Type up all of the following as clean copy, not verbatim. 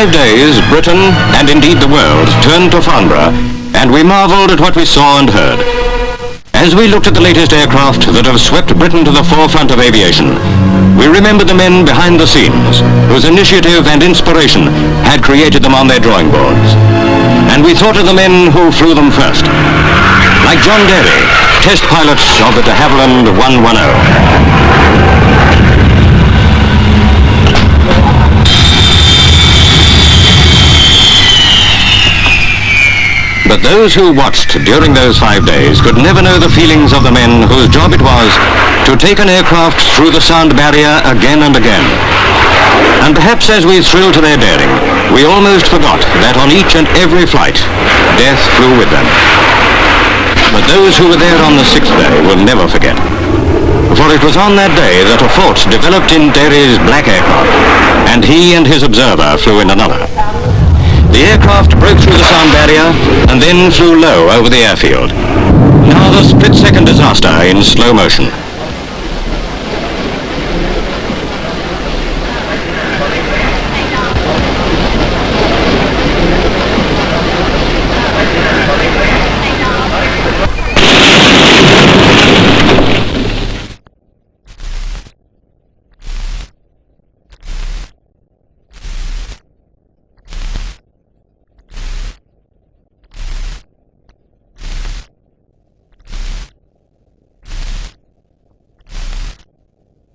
5 days, Britain, and indeed the world, turned to Farnborough, and we marvelled at what we saw and heard. As we looked at the latest aircraft that have swept Britain to the forefront of aviation, we remembered the men behind the scenes, whose initiative and inspiration had created them on their drawing boards. And we thought of the men who flew them first, like John Derry, test pilot of the de Havilland 110. But those who watched during those 5 days could never know the feelings of the men whose job it was to take an aircraft through the sound barrier again and again. And perhaps as we thrilled to their daring, we almost forgot that on each and every flight, death flew with them. But those who were there on the 6th day will never forget. For it was on that day that a fault developed in Derry's black aircraft, and he and his observer flew in another. The aircraft broke through the sound barrier and then flew low over the airfield. Now the split-second disaster in slow motion.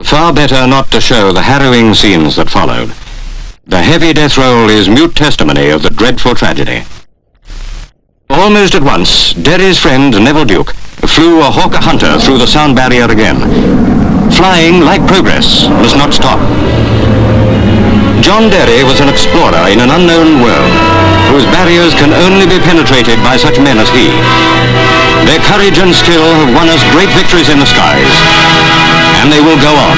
Far better not to show the harrowing scenes that followed. The heavy death roll is mute testimony of the dreadful tragedy. Almost at once, Derry's friend Neville Duke flew a Hawker Hunter through the sound barrier again. Flying, like progress, must not stop. John Derry was an explorer in an unknown world, whose barriers can only be penetrated by such men as he. Their courage and skill have won us great victories in the skies, and they will go on.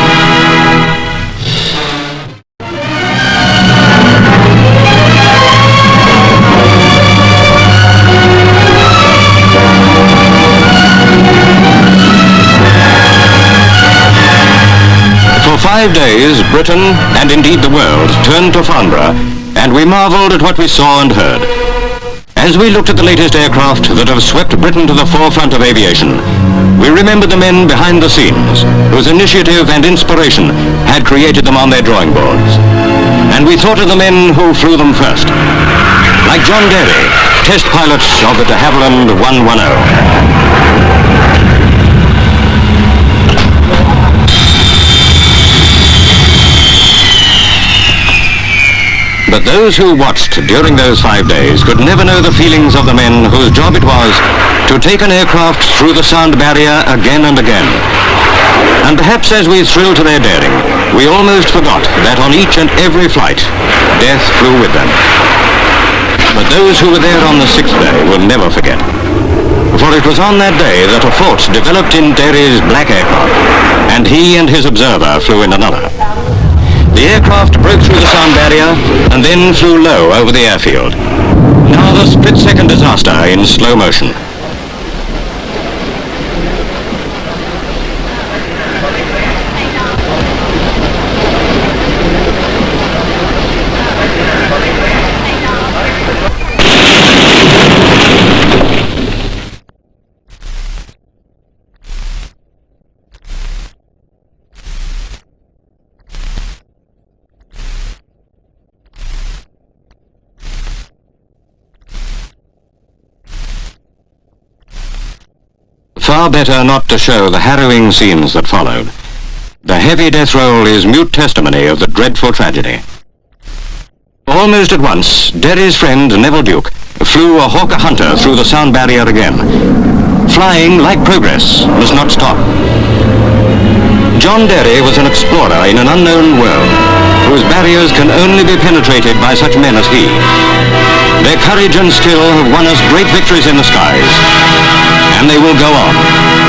For 5 days, Britain, and indeed the world, turned to Farnborough, and we marvelled at what we saw and heard. As we looked at the latest aircraft that have swept Britain to the forefront of aviation, we remembered the men behind the scenes, whose initiative and inspiration had created them on their drawing boards. And we thought of the men who flew them first, like John Derry, test pilot of the de Havilland 110. But those who watched during those 5 days could never know the feelings of the men whose job it was to take an aircraft through the sound barrier again and again. And perhaps as we thrilled to their daring, we almost forgot that on each and every flight, death flew with them. But those who were there on the 6th day will never forget. For it was on that day that a fault developed in Derry's black aircraft, and he and his observer flew in another. The aircraft broke through the sound barrier and then flew low over the airfield. Now the split-second disaster in slow motion. Far better not to show the harrowing scenes that followed. The heavy death roll is mute testimony of the dreadful tragedy. Almost at once, Derry's friend Neville Duke flew a Hawker Hunter through the sound barrier again. Flying, like progress, must not stop. John Derry was an explorer in an unknown world, whose barriers can only be penetrated by such men as he. Their courage and skill have won us great victories in the skies, and they will go on.